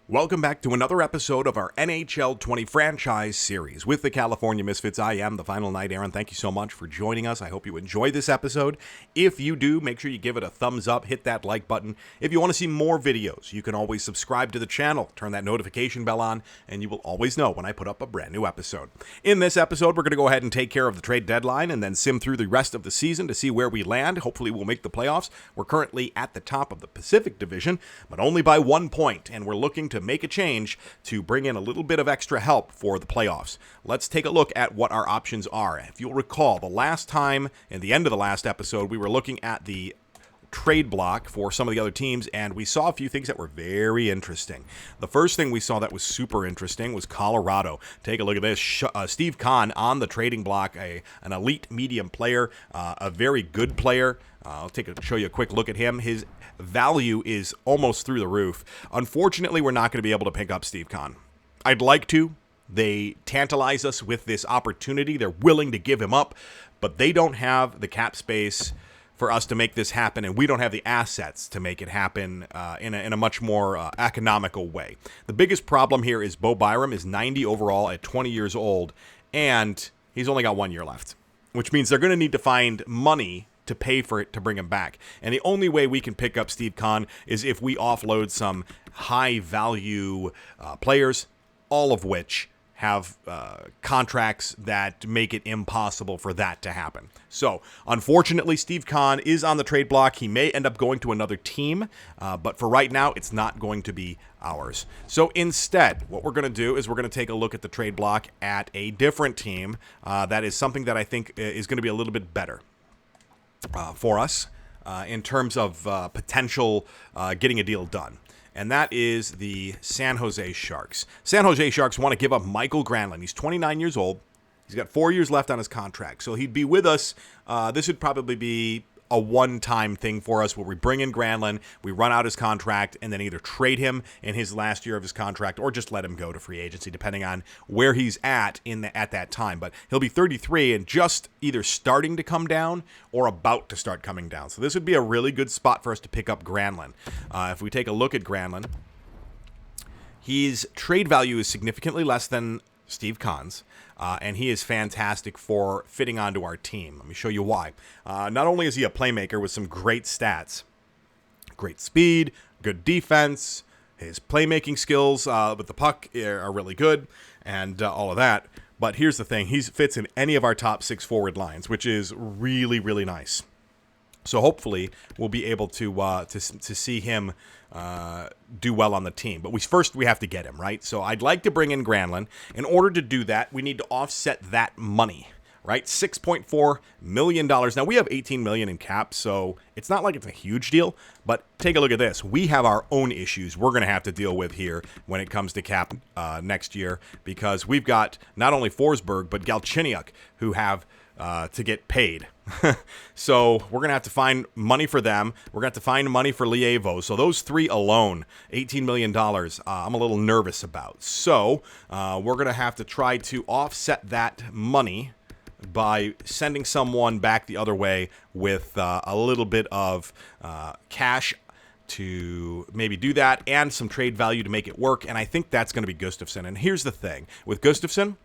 Welcome back to another episode of our NHL 20 franchise series with the California Misfits. I am the final night, Errant. Thank you so much for joining us. I hope you enjoy this episode. If you do, make sure you give it a thumbs up, hit that like button. If you want to see more videos, you can always subscribe to the channel, turn that notification bell on, and you will always know when I put up a brand new episode. In this episode, we're going to go ahead and take care of the trade deadline and then sim through the rest of the season to see where we land. Hopefully, we'll make the playoffs. We're currently at the top of the Pacific Division, but only by 1 point, and we're looking to make a change to bring in a little bit of extra help for the playoffs. Let's take a look at what our options are. If you'll recall, the last time, in the end of the last episode, we were looking at the trade block for some of the other teams, and we saw a few things that were very interesting. The first thing we saw that was super interesting was Colorado. Take a look at this. Steve Conn on the trading block, an elite medium player, a very good player. I'll show you a quick look at him. His value is almost through the roof. Unfortunately, we're not going to be able to pick up Steve Conn. I'd like to. They tantalize us with this opportunity. They're willing to give him up, but they don't have the cap space for us to make this happen, and we don't have the assets to make it happen in a much more economical way. The biggest problem here is Bo Byram is 90 overall at 20 years old, and he's only got 1 year left, which means they're going to need to find money to pay for it to bring him back. And the only way we can pick up Steve Conn is if we offload some high-value players, all of which have contracts that make it impossible for that to happen. So, unfortunately, Steve Conn is on the trade block. He may end up going to another team, but for right now, it's not going to be ours. So instead, what we're going to do is we're going to take a look at the trade block at a different team. That is something that I think is going to be a little bit better for us in terms of potential getting a deal done. And that is the San Jose Sharks. San Jose Sharks want to give up Mikael Granlund. He's 29 years old. He's got 4 years left on his contract. So he'd be with us. This would probably be a one-time thing for us where we bring in Granlund, we run out his contract, and then either trade him in his last year of his contract or just let him go to free agency, depending on where he's at at that time. But he'll be 33 and just either starting to come down or about to start coming down. So this would be a really good spot for us to pick up Granlund. If we take a look at Granlund, his trade value is significantly less than Steve Conn's, and he is fantastic for fitting onto our team. Let me show you why. Not only is he a playmaker with some great stats, great speed, good defense, his playmaking skills with the puck are really good, and all of that, but here's the thing. He fits in any of our top 6 forward lines, which is really, really nice. So hopefully we'll be able to see him do well on the team. But first we have to get him, right? So I'd like to bring in Granlund. In order to do that, we need to offset that money, right? $6.4 million. Now, we have $18 million in cap, so it's not like it's a huge deal. But take a look at this. We have our own issues we're going to have to deal with here when it comes to cap next year, because we've got not only Forsberg, but Galchenyuk, who have to get paid. So we're going to have to find money for them. We're going to have to find money for Lievo. So those 3 alone, $18 million, I'm a little nervous about. So we're going to have to try to offset that money by sending someone back the other way with a little bit of cash to maybe do that and some trade value to make it work. And I think that's going to be Gustafsson. And here's the thing. With Gustafsson,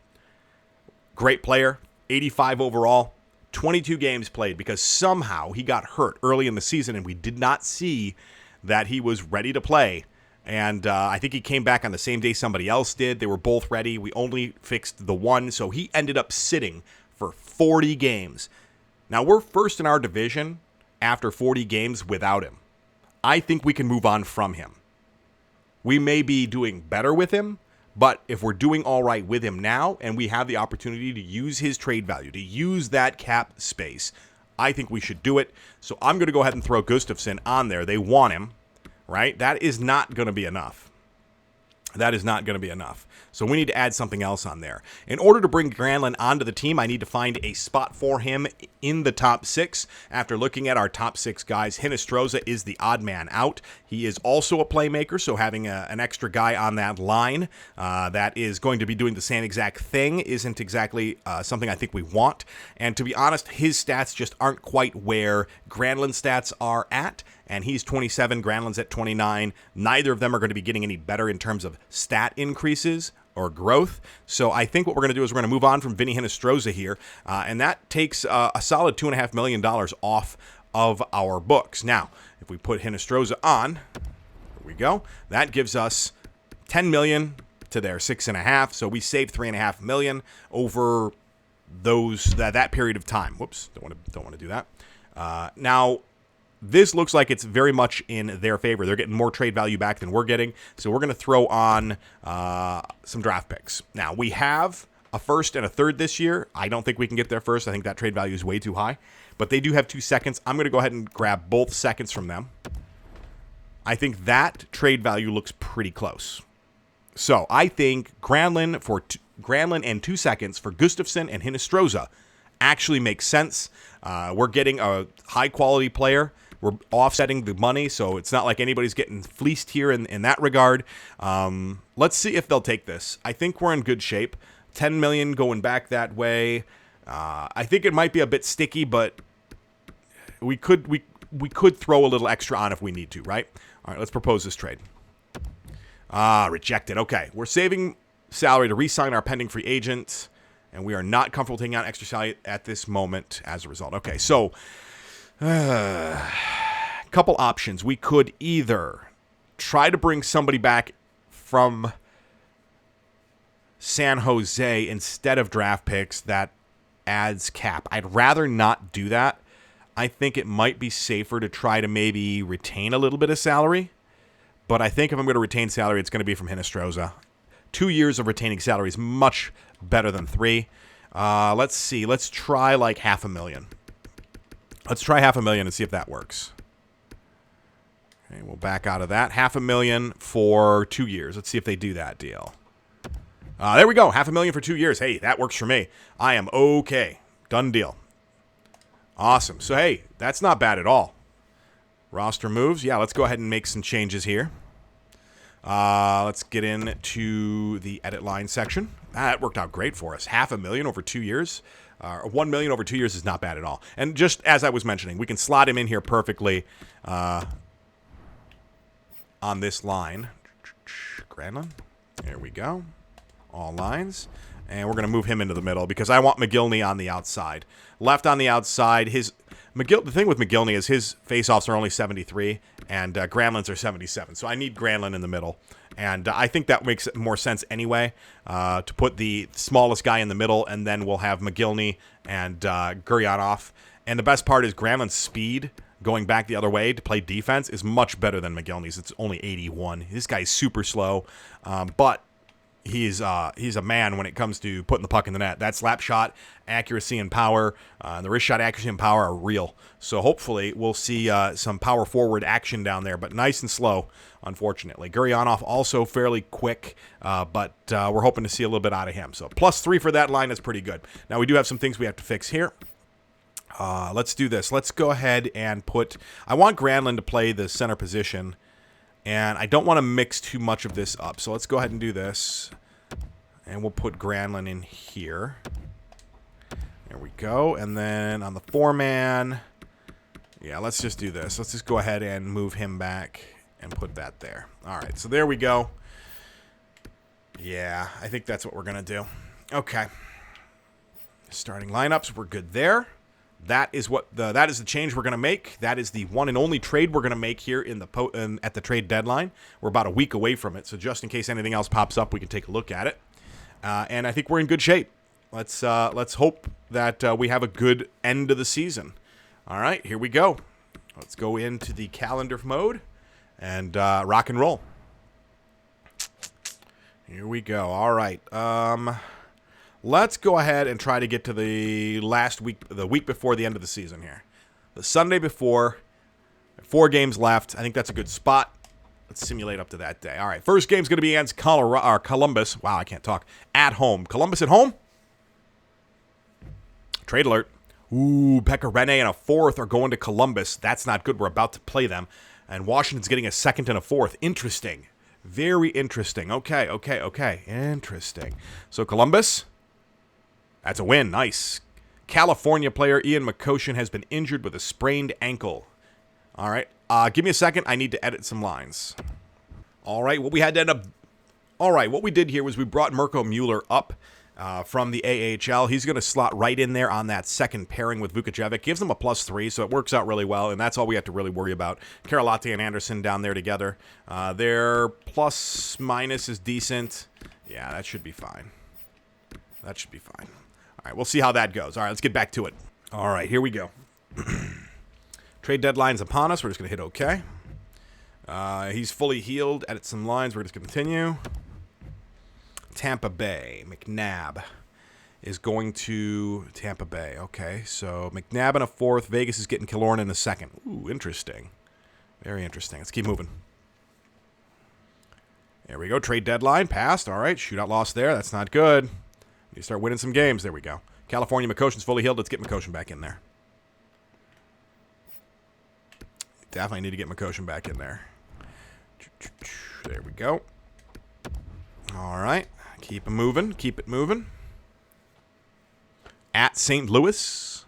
great player, 85 overall, 22 games played, because somehow he got hurt early in the season and we did not see that he was ready to play. And I think he came back on the same day somebody else did. They were both ready. We only fixed the one, so he ended up sitting for 40 games. Now, we're first in our division after 40 games without him. I think we can move on from him. We may be doing better with him, but if we're doing all right with him now and we have the opportunity to use his trade value, to use that cap space, I think we should do it. So I'm going to go ahead and throw Gustafsson on there. They want him, right? That is not going to be enough. That is not going to be enough. So we need to add something else on there. In order to bring Granlund onto the team, I need to find a spot for him in the top 6. After looking at our top 6 guys, Hinostroza is the odd man out. He is also a playmaker, so having an extra guy on that line that is going to be doing the same exact thing isn't exactly something I think we want. And to be honest, his stats just aren't quite where Granlund's stats are at. And he's 27, Granlund's at 29. Neither of them are going to be getting any better in terms of stat increases or growth. So I think what we're going to do is we're going to move on from Vinny Hinostroza here. And that takes a solid $2.5 million off of our books. Now, if we put Hinostroza on, here we go. That gives us $10 million to their $6.5. So we save $3.5 million over that period of time. Whoops, don't want to do that. Now, this looks like it's very much in their favor. They're getting more trade value back than we're getting. So we're going to throw on some draft picks. Now, we have a first and a third this year. I don't think we can get there first. I think that trade value is way too high. But they do have 2 seconds. I'm going to go ahead and grab both seconds from them. I think that trade value looks pretty close. So I think Granlund and 2 seconds for Gustafsson and Hinostroza actually makes sense. We're getting a high-quality player. We're offsetting the money, so it's not like anybody's getting fleeced here in that regard. Let's see if they'll take this. I think we're in good shape. $10 million going back that way. I think it might be a bit sticky, but we could throw a little extra on if we need to, right? All right, let's propose this trade. Rejected. Okay, we're saving salary to re-sign our pending free agent, and we are not comfortable taking out extra salary at this moment as a result. Okay, so couple options. We could either try to bring somebody back from San Jose instead of draft picks that adds cap. I'd rather not do that. I think it might be safer to try to maybe retain a little bit of salary. But I think if I'm going to retain salary, it's going to be from Hinostroza. 2 years of retaining salary is much better than 3. Let's see. Let's try like $500,000. Let's try $500,000 and see if that works. Okay, we'll back out of that. $500,000 for 2 years. Let's see if they do that deal. There we go. $500,000 for 2 years. Hey, that works for me. I am okay. Done deal. Awesome. So, hey, that's not bad at all. Roster moves. Yeah, let's go ahead and make some changes here. Let's get into the edit line section. That worked out great for us. $500,000 over 2 years. $1 million over 2 years is not bad at all. And just as I was mentioning, we can slot him in here perfectly on this line. Granlund. There we go. All lines. And we're going to move him into the middle because I want McGillney on the outside. Left on the outside. The thing with McGillney is his faceoffs are only 73 and Granlund's are 77. So I need Granlund in the middle. And I think that makes more sense anyway to put the smallest guy in the middle, and then we'll have McGillney and Gurianov. And the best part is Granlund's speed going back the other way to play defense is much better than McGillney's. It's only 81. This guy's super slow, but he's a man when it comes to putting the puck in the net. That slap shot accuracy and power, the wrist shot accuracy and power are real. So hopefully we'll see some power forward action down there, but nice and slow, unfortunately. Gurianov also fairly quick, but we're hoping to see a little bit out of him. So +3 for that line is pretty good. Now we do have some things we have to fix here. Let's do this. Let's go ahead and I want Granlund to play the center position, and I don't want to mix too much of this up. So let's go ahead and do this. And we'll put Granlund in here. There we go. And then on the 4-man, yeah, let's just do this. Let's just go ahead and move him back and put that there. All right, so there we go. Yeah, I think that's what we're going to do. Okay. Starting lineups, we're good there. That is the change we're going to make. That is the one and only trade we're going to make here at the trade deadline. We're about a week away from it, so just in case anything else pops up, we can take a look at it. And I think we're in good shape. Let's hope that we have a good end of the season. All right, here we go. Let's go into the calendar mode and rock and roll. Here we go. All right. Let's go ahead and try to get to the week before the end of the season here. The Sunday before, 4 games left. I think that's a good spot. Let's simulate up to that day. All right, first game's going to be against Columbus. Wow, I can't talk. At home. Columbus at home? Trade alert. Ooh, Pekka Rinne and a 4th are going to Columbus. That's not good. We're about to play them. And Washington's getting a second and a fourth. Interesting. Very interesting. Okay. Interesting. So Columbus, that's a win. Nice. California player Ian McCoshen has been injured with a sprained ankle. All right. Give me a second. I need to edit some lines. All right. What we had to end up... All right. What we did here was we brought Mirko Mueller up from the AHL. He's going to slot right in there on that second pairing with Vukojevic. Gives them a +3, so it works out really well, and that's all we have to really worry about. Karolate and Anderson down there together. Their plus-minus is decent. Yeah, that should be fine. That should be fine. All right, we'll see how that goes. All right, let's get back to it. All right, here we go. Trade deadline's upon us. We're just going to hit OK. He's fully healed. Edit some lines. We're just going to continue. Tampa Bay. McNabb is going to Tampa Bay. Okay, so McNabb in a fourth. Vegas is getting Killorn in a second. Ooh, interesting. Very interesting. Let's keep moving. There we go. Trade deadline. Passed. All right. Shootout loss there. That's not good. You start winning some games. There we go. California McCoshen's fully healed. Let's get McCoshen back in there. Definitely need to get McCoshen back in there. There we go. All right. Keep it moving. Keep it moving. At St. Louis.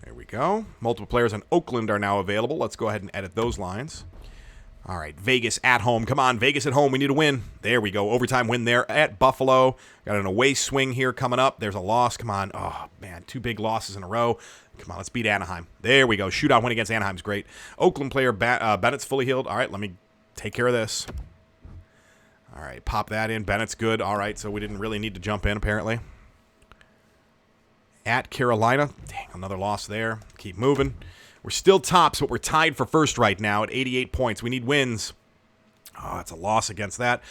There we go. Multiple players in Oakland are now available. Let's go ahead and edit those lines. All right. Vegas at home. Come on, Vegas at home. We need a win. There we go. Overtime win there at Buffalo. Got an away swing here coming up. There's a loss. Come on. Oh, man. 2 big losses in a row. Come on. Let's beat Anaheim. There we go. Shootout win against Anaheim's great. Oakland player Bennett's fully healed. All right. Let me take care of this. All right, pop that in. Bennett's good. All right, so we didn't really need to jump in, apparently. At Carolina. Dang, another loss there. Keep moving. We're still tops, but we're tied for first right now at 88 points. We need wins. Oh, that's a loss against that.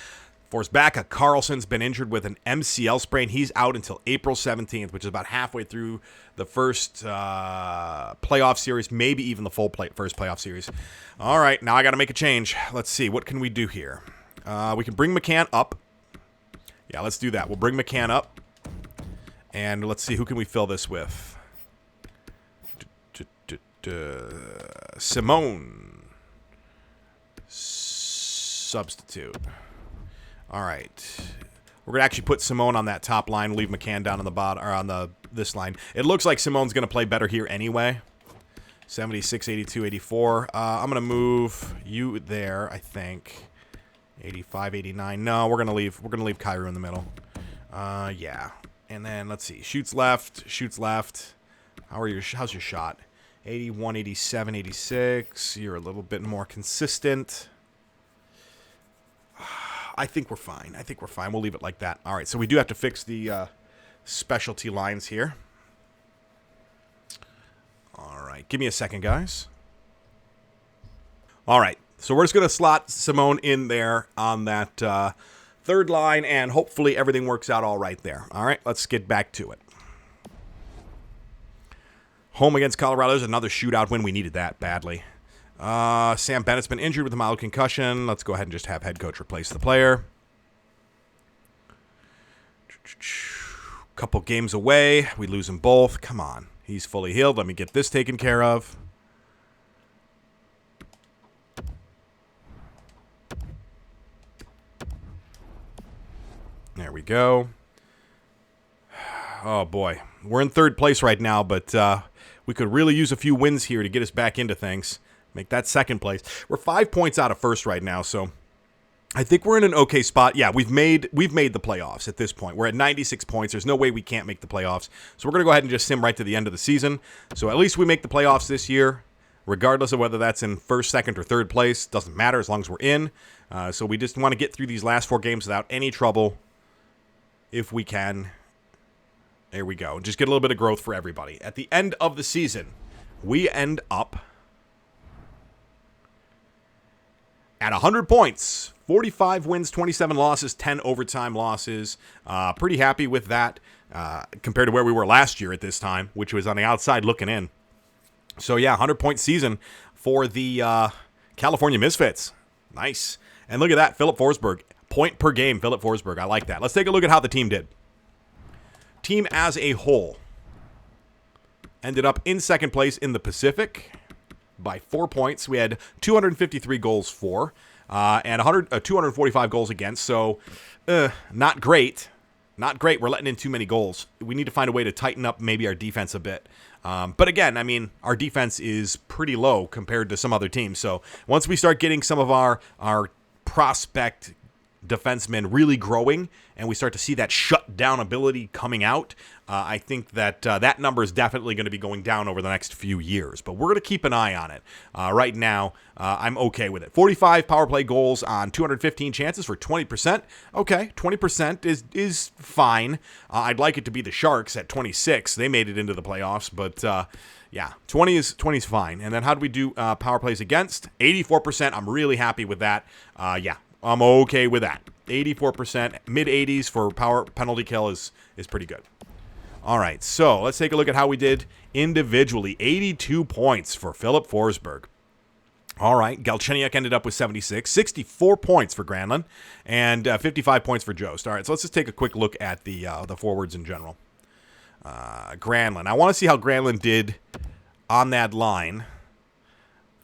Forsbacka Carlson's been injured with an MCL sprain. He's out until April 17th, which is about halfway through the first playoff series, maybe even the full first playoff series. All right, now I got to make a change. Let's see. What can we do here? We can bring McCann up. Yeah, let's do that. We'll bring McCann up. And let's see, who can we fill this with? Simone. Substitute. All right. We're going to actually put Simone on that top line, leave McCann down on the bottom, or on this line. It looks like Simone's going to play better here anyway. 76, 82, 84. I'm going to move you there, I think. 85, 89. No, we're gonna leave Kyrou in the middle. Yeah. And then let's see. Shoots left. How's your shot? 81, 87, 86. You're a little bit more consistent. I think we're fine. We'll leave it like that. All right. So we do have to fix the specialty lines here. All right. Give me a second, guys. All right. So we're just going to slot Simone in there on that third line, and hopefully everything works out all right there. All right, let's get back to it. Home against Colorado is another shootout win. We needed that badly. Sam Bennett's been injured with a mild concussion. Let's go ahead and just have head coach replace the player. Couple games away. We lose them both. Come on. He's fully healed. Let me get this taken care of. There we go. Oh, boy. We're in third place right now, but we could really use a few wins here to get us back into things. Make that second place. We're 5 points out of first right now, so I think we're in an okay spot. Yeah, we've made the playoffs at this point. We're at 96 points. There's no way we can't make the playoffs. So we're going to go ahead and just sim right to the end of the season. So at least we make the playoffs this year, regardless of whether that's in first, second, or third place. Doesn't matter as long as we're in. So we just want to get through these last 4 games without any trouble. If we can. There we go. Just get a little bit of growth for everybody. At the end of the season, we end up at 100 points. 45 wins, 27 losses, 10 overtime losses. Pretty happy with that compared to where we were last year at this time, which was on the outside looking in. So, yeah, 100-point season for the California Misfits. Nice. And look at that, Philip Forsberg. Point per game, Philip Forsberg. I like that. Let's take a look at how the team did. Team as a whole ended up in second place in the Pacific. by 4 points. We had 253 goals for, and 245 goals against. So, not great. Not great. We're letting in too many goals. We need to find a way to tighten up maybe our defense a bit. But again, I mean, our defense is pretty low compared to some other teams. So once we start getting some of our prospect defensemen really growing and we start to see that shutdown ability coming out, I think that that number is definitely going to be going down over the next few years. But we're going to keep an eye on it. Right now, I'm okay with it. 45 power play goals on 215 chances for 20%. Okay, 20% is fine. I'd like it to be the Sharks at 26. They made it into the playoffs, but yeah, 20 is fine. And then how do we do power plays against? 84%. I'm really happy with that. Yeah, I'm okay with that. 84%, mid-80s for power penalty kill is pretty good. All right, so let's take a look at how we did individually. 82 points for Philip Forsberg. All right, Galchenyuk ended up with 76, 64 points for Granlund, and 55 points for Jost. All right, so let's just take a quick look at the forwards in general. Granlund. I want to see how Granlund did on that line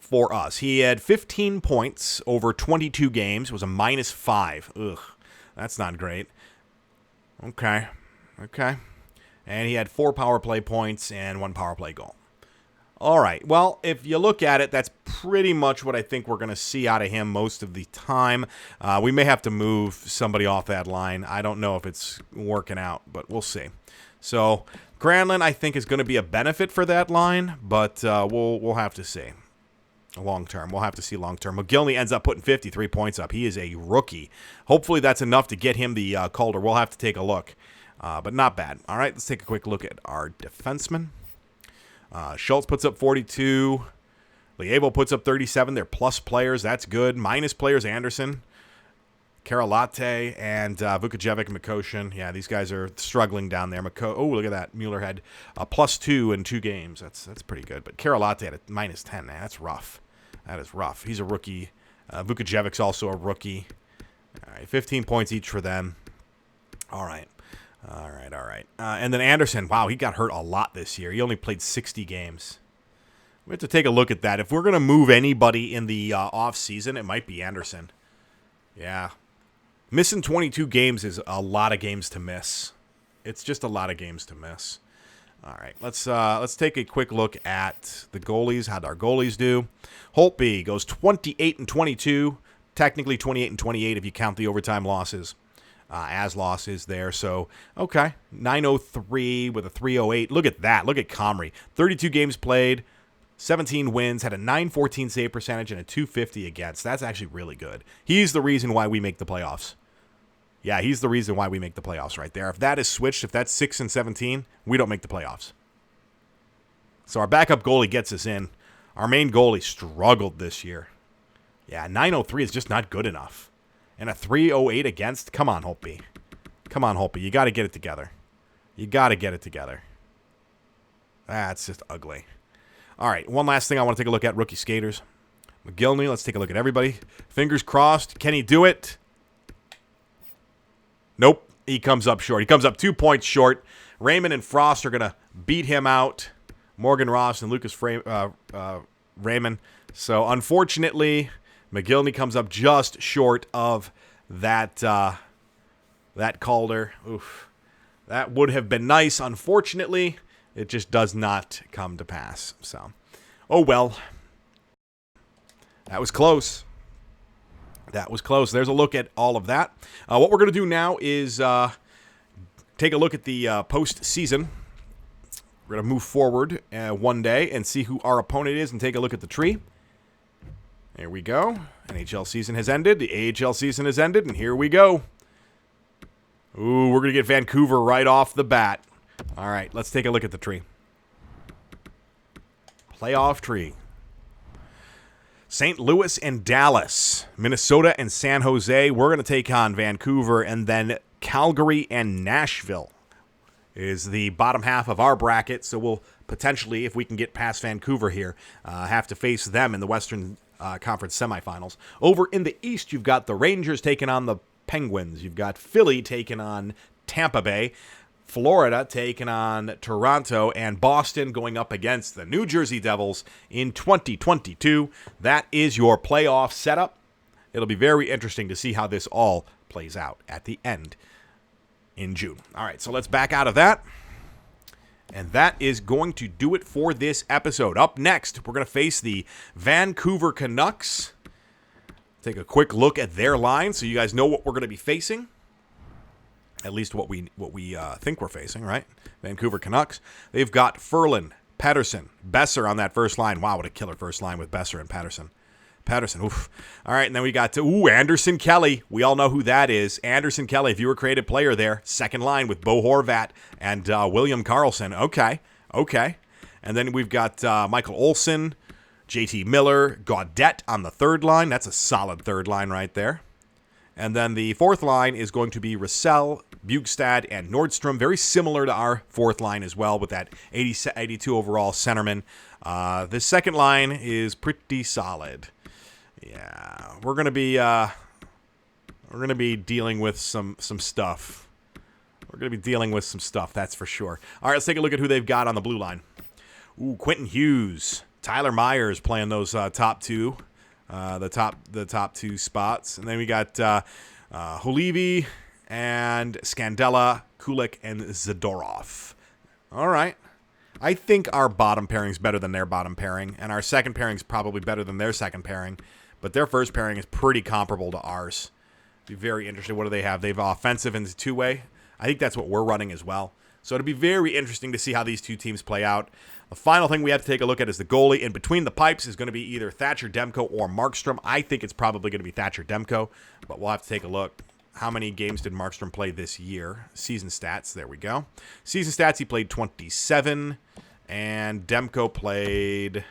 for us. He had 15 points over 22 games. It was a -5. Ugh, that's not great. Okay. And he had 4 power play points and 1 power play goal. All right. Well, if you look at it, that's pretty much what I think we're going to see out of him most of the time. We may have to move somebody off that line. I don't know if it's working out, but we'll see. So Granlund, I think, is going to be a benefit for that line, but we'll have to see. Long term. We'll have to see long term. McGillney ends up putting 53 points up. He is a rookie. Hopefully that's enough to get him the Calder. We'll have to take a look. But not bad. All right, let's take a quick look at our defensemen. Schultz puts up 42. Lievo puts up 37. They're plus players. That's good. Minus players, Anderson, Karalate, and Vukojevic and Mikoshin. Yeah, these guys are struggling down there. Oh, look at that. Mueller had a +2 in 2 games. That's pretty good. But Karalate had a -10. Man, that's rough. That is rough. He's a rookie. Vukojevic's also a rookie. All right, 15 points each for them. All right. And then Anderson, wow, he got hurt a lot this year. He only played 60 games. We have to take a look at that. If we're going to move anybody in the off season, it might be Anderson. Yeah. Missing 22 games is a lot of games to miss. It's just a lot of games to miss. All right, let's take a quick look at the goalies. How'd our goalies do? Holtby goes 28-22, technically 28-28 if you count the overtime losses as losses there. So, okay, 903 with a 308. Look at that. Look at Comrie. 32 games played, 17 wins, had a 914 save percentage, and a 250 against. That's actually really good. He's the reason why we make the playoffs. Yeah, he's the reason why we make the playoffs right there. If that is switched, if that's 6-17, we don't make the playoffs. So our backup goalie gets us in. Our main goalie struggled this year. Yeah, 903 is just not good enough. And a 308 against? Come on, Holtby. Come on, Holtby. You got to get it together. You got to get it together. That's just ugly. All right, one last thing I want to take a look at, rookie skaters. McGillney, let's take a look at everybody. Fingers crossed. Can he do it? Nope. He comes up short. He comes up 2 points short. Raymond and Frost are going to beat him out. Morgan Ross and Lucas Raymond. So, unfortunately, McGillney comes up just short of that Calder. Oof. That would have been nice. Unfortunately, it just does not come to pass. So, oh well. That was close. That was close. There's a look at all of that. What we're going to do now is take a look at the postseason. We're going to move forward one day and see who our opponent is and take a look at the tree. There we go. NHL season has ended. The AHL season has ended, and here we go. Ooh, we're going to get Vancouver right off the bat. All right, let's take a look at the tree. Playoff tree. St. Louis and Dallas, Minnesota and San Jose. We're going to take on Vancouver, and then Calgary and Nashville is the bottom half of our bracket. So we'll potentially, if we can get past Vancouver here, have to face them in the Western Conference semifinals. Over in the East, you've got the Rangers taking on the Penguins. You've got Philly taking on Tampa Bay. Florida taking on Toronto, and Boston going up against the New Jersey Devils in 2022. That is your playoff setup. It'll be very interesting to see how this all plays out at the end in June. All right, so let's back out of that. And that is going to do it for this episode. Up next, we're going to face the Vancouver Canucks. Take a quick look at their line so you guys know what we're going to be facing. At least what we think we're facing, right? Vancouver Canucks. They've got Ferland, Pettersson, Besser on that first line. Wow, what a killer first line with Besser and Pettersson. Oof. All right, and then we got Anderson Kelly. We all know who that is. Anderson Kelly, if you were created player there. Second line with Bo Horvat and William Karlsson. Okay. And then we've got Michael Olsen, JT Miller, Gaudette on the third line. That's a solid third line right there. And then the fourth line is going to be Russell, Bjugstad, and Nordstrom. Very similar to our fourth line as well with that 82 overall centerman. The second line is pretty solid. Yeah, we're gonna be dealing with some stuff. We're gonna be dealing with some stuff, that's for sure. All right, let's take a look at who they've got on the blue line. Quentin Hughes, Tyler Myers playing those top two, the top two spots, and then we got Holevi and Scandella, Kulik, and Zadorov. All right. I think our bottom pairing is better than their bottom pairing, and our second pairing is probably better than their second pairing. But their first pairing is pretty comparable to ours. Be very interested. What do they have? They have offensive and two-way. I think that's what we're running as well. So it'll be very interesting to see how these two teams play out. The final thing we have to take a look at is the goalie. In between the pipes is going to be either Thatcher Demko or Markstrom. I think it's probably going to be Thatcher Demko, but we'll have to take a look. How many games did Markstrom play this year? Season stats. There we go. Season stats, he played 27, and Demko played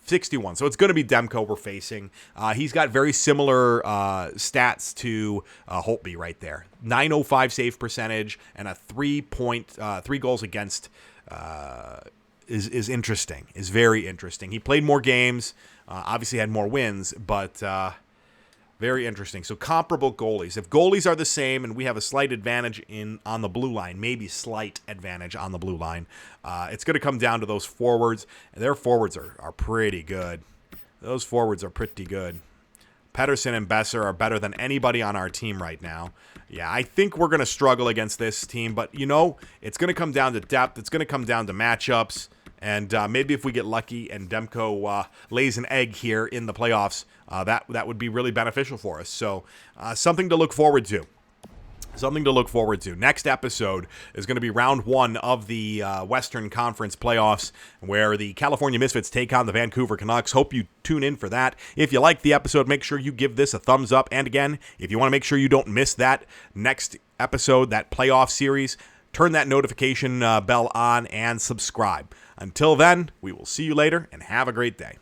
61. So it's going to be Demko we're facing. He's got very similar stats to Holtby right there. 905 save percentage and a 3 goals against is interesting. Is very interesting. He played more games, obviously had more wins, but very interesting. So comparable goalies. If goalies are the same and we have a slight advantage on the blue line, maybe slight advantage on the blue line, it's going to come down to those forwards. And their forwards are pretty good. Those forwards are pretty good. Pettersson and Besser are better than anybody on our team right now. Yeah, I think we're going to struggle against this team. But, it's going to come down to depth. It's going to come down to matchups. And maybe if we get lucky and Demko lays an egg here in the playoffs, that would be really beneficial for us. So something to look forward to. Next episode is going to be round 1 of the Western Conference playoffs, where the California Misfits take on the Vancouver Canucks. Hope you tune in for that. If you like the episode, make sure you give this a thumbs up. And again, if you want to make sure you don't miss that next episode, that playoff series, turn that notification bell on and subscribe. Until then, we will see you later, and have a great day.